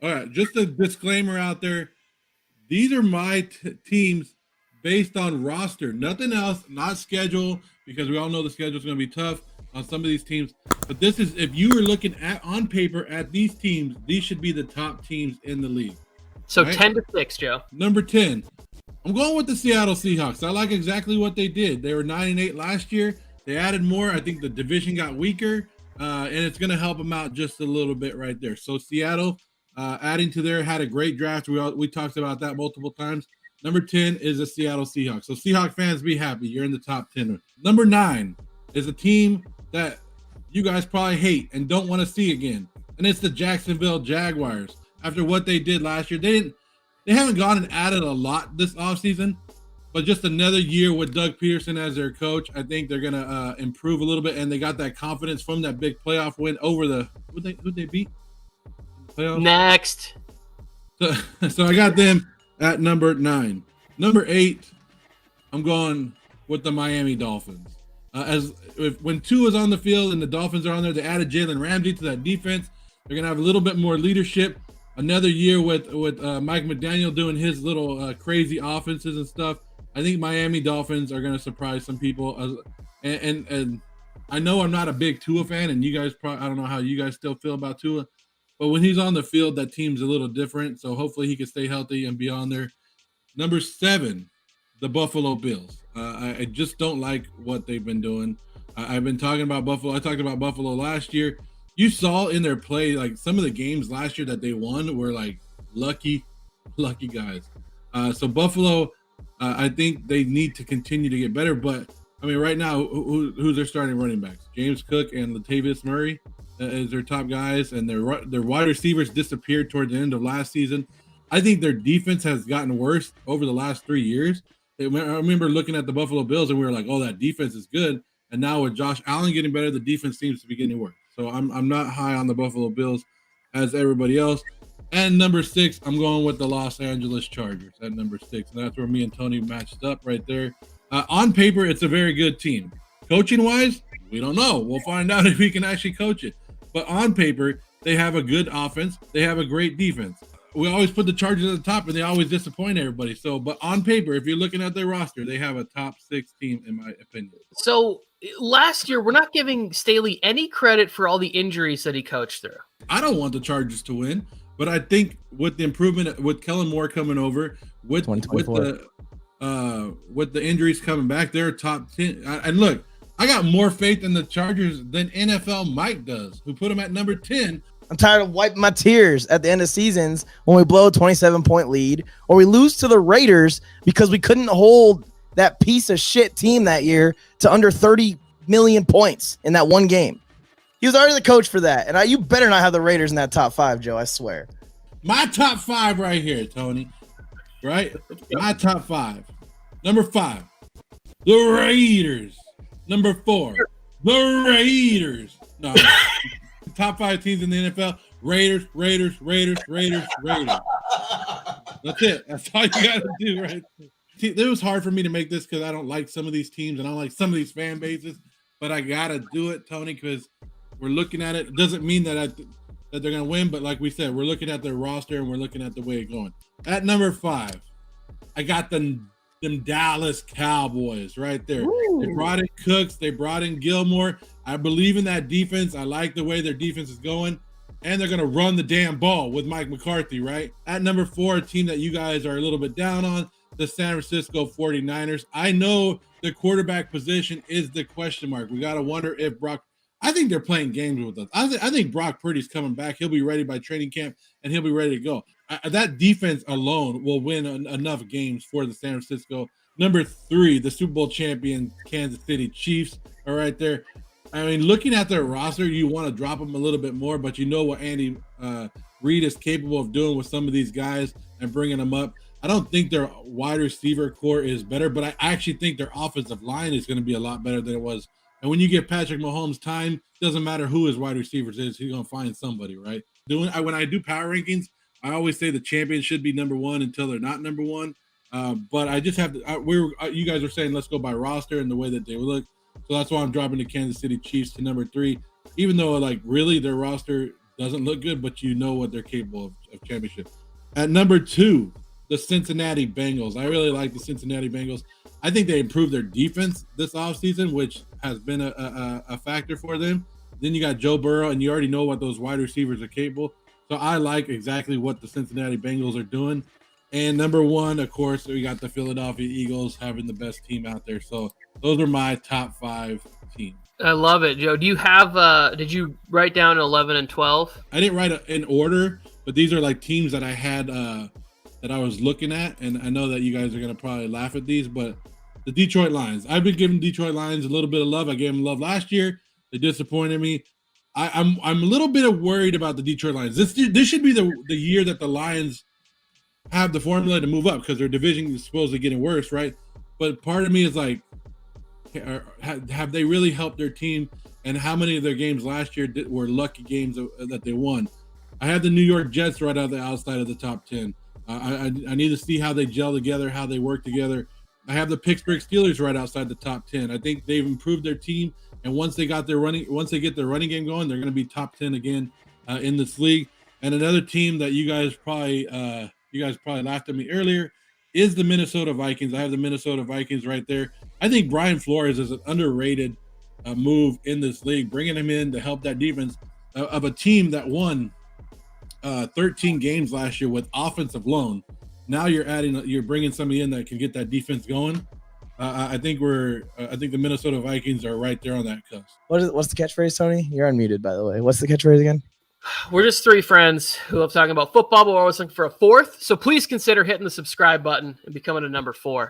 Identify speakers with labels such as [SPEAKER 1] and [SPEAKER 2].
[SPEAKER 1] All right, just a disclaimer out there. These are my teams based on roster, nothing else, not schedule, because we all know the schedule is going to be tough on some of these teams. But this is, if you were looking at on paper at these teams, these should be the top teams in the league.
[SPEAKER 2] So right? 10-6, Joe.
[SPEAKER 1] Number 10, I'm going with the Seattle Seahawks. I like exactly what they did. They were 9-8 last year. They added more. I think the division got weaker, and it's going to help them out just a little bit right there. So Seattle, adding to there, had a great draft. We talked about that multiple times. Number 10 is the Seattle Seahawks. So Seahawks fans, be happy. You're in the top 10. Number 9 is a team that you guys probably hate and don't want to see again, and it's the Jacksonville Jaguars. After what they did last year, they haven't gone and added a lot this offseason, but just another year with Doug Peterson as their coach, I think they're going to improve a little bit, and they got that confidence from that big playoff win over the who'd they beat? Playoffs?
[SPEAKER 2] Next.
[SPEAKER 1] So I got them at number 9. Number 8, I'm going with the Miami Dolphins. When Tua is on the field and the Dolphins are on there, they added Jalen Ramsey to that defense. They're going to have a little bit more leadership. Another year with Mike McDaniel doing his little crazy offenses and stuff. I think Miami Dolphins are going to surprise some people. And I know I'm not a big Tua fan, and you guys probably, I don't know how you guys still feel about Tua, but when he's on the field, that team's a little different. So hopefully he can stay healthy and be on there. Number 7, the Buffalo Bills. I just don't like what they've been doing. I've been talking about Buffalo. I talked about Buffalo last year. You saw in their play, like some of the games last year that they won were like lucky guys. So Buffalo, I think they need to continue to get better. But I mean, right now, who's their starting running backs? James Cook and Latavius Murray is their top guys, and their wide receivers disappeared toward the end of last season. I think their defense has gotten worse over the last 3 years. I remember looking at the Buffalo Bills, and we were like, "Oh, that defense is good." And now with Josh Allen getting better, the defense seems to be getting worse. So I'm not high on the Buffalo Bills as everybody else. And number 6, I'm going with the Los Angeles Chargers at number 6. And that's where me and Tony matched up right there. On paper, it's a very good team. Coaching-wise, we don't know. We'll find out if we can actually coach it. But on paper, they have a good offense. They have a great defense. We always put the Chargers at the top, and they always disappoint everybody. So, but on paper, if you're looking at their roster, they have a top 6 team, in my opinion.
[SPEAKER 2] So last year, we're not giving Staley any credit for all the injuries that he coached through.
[SPEAKER 1] I don't want the Chargers to win, but I think with the improvement, with Kellen Moore coming over, with the injuries coming back, they're top 10. And look, I got more faith in the Chargers than NFL Mike does, who put them at number 10.
[SPEAKER 3] I'm tired of wiping my tears at the end of seasons when we blow a 27-point lead or we lose to the Raiders because we couldn't hold that piece of shit team that year to under 30 million points in that one game. He was already the coach for that. And you better not have the Raiders in that top 5, Joe, I swear.
[SPEAKER 1] My top 5 right here, Tony. Right? My top 5. Number 5, the Raiders. Number 4, the Raiders. No, top 5 teams in the NFL: Raiders. That's it. That's all you got to do, right? It was hard for me to make this because I don't like some of these teams and I don't like some of these fan bases, but I got to do it, Tony, because we're looking at it. It doesn't mean that they're going to win, but like we said, we're looking at their roster and we're looking at the way it's going. At number 5, I got them Dallas Cowboys right there. Ooh. They brought in Cooks. They brought in Gilmore. I believe in that defense. I like the way their defense is going. And they're going to run the damn ball with Mike McCarthy, right? At number 4, a team that you guys are a little bit down on, the San Francisco 49ers. I know the quarterback position is the question mark. We got to wonder if Brock – I think they're playing games with us. I think Brock Purdy's coming back. He'll be ready by training camp, and he'll be ready to go. That defense alone will win enough games for the San Francisco. Number 3, the Super Bowl champion Kansas City Chiefs are right there. I mean, looking at their roster, you want to drop them a little bit more, but you know what Andy Reid is capable of doing with some of these guys and bringing them up. I don't think their wide receiver core is better, but I actually think their offensive line is going to be a lot better than it was. And when you give Patrick Mahomes time, doesn't matter who his wide receivers is, he's going to find somebody, right? When I do power rankings, I always say the champions should be number 1 until they're not number 1. But I just have to. You guys are saying let's go by roster and the way that they look, so that's why I'm dropping the Kansas City Chiefs to number 3. Even though like really their roster doesn't look good, but you know what they're capable of championship. At number 2, the Cincinnati Bengals. I really like the Cincinnati Bengals. I think they improved their defense this offseason, which has been a factor for them. Then you got Joe Burrow, and you already know what those wide receivers are capable. So I like exactly what the Cincinnati Bengals are doing. And number 1, of course, we got the Philadelphia Eagles having the best team out there. So those are my top 5 teams.
[SPEAKER 2] I love it, Joe. Do you have? Did you write down 11 and 12?
[SPEAKER 1] I didn't write in order, but these are like teams that I had that I was looking at, and I know that you guys are gonna probably laugh at these, but the Detroit Lions. I've been giving Detroit Lions a little bit of love. I gave them love last year. They disappointed me. I'm a little bit worried about the Detroit Lions. This should be the year that the Lions have the formula to move up because their division is supposedly getting worse, right? But part of me is like, have they really helped their team? And how many of their games last year were lucky games that they won? I have the New York Jets right out the outside of the top 10. I need to see how they gel together, how they work together. I have the Pittsburgh Steelers right outside the top 10. I think they've improved their team, and once they get their running game going, they're going to be top 10 again in this league. And another team that you guys probably laughed at me earlier is the Minnesota Vikings. I have the Minnesota Vikings right there. I think Brian Flores is an underrated move in this league, bringing him in to help that defense of a team that won 13 games last year with offensive loan. Now you're bringing somebody in that can get that defense going. I think the Minnesota Vikings are right there on that cusp.
[SPEAKER 3] What's the catchphrase, Tony? You're unmuted, by the way. What's the catchphrase again?
[SPEAKER 2] We're just 3 friends who love talking about football, but we're always looking for a 4th. So please consider hitting the subscribe button and becoming a number 4.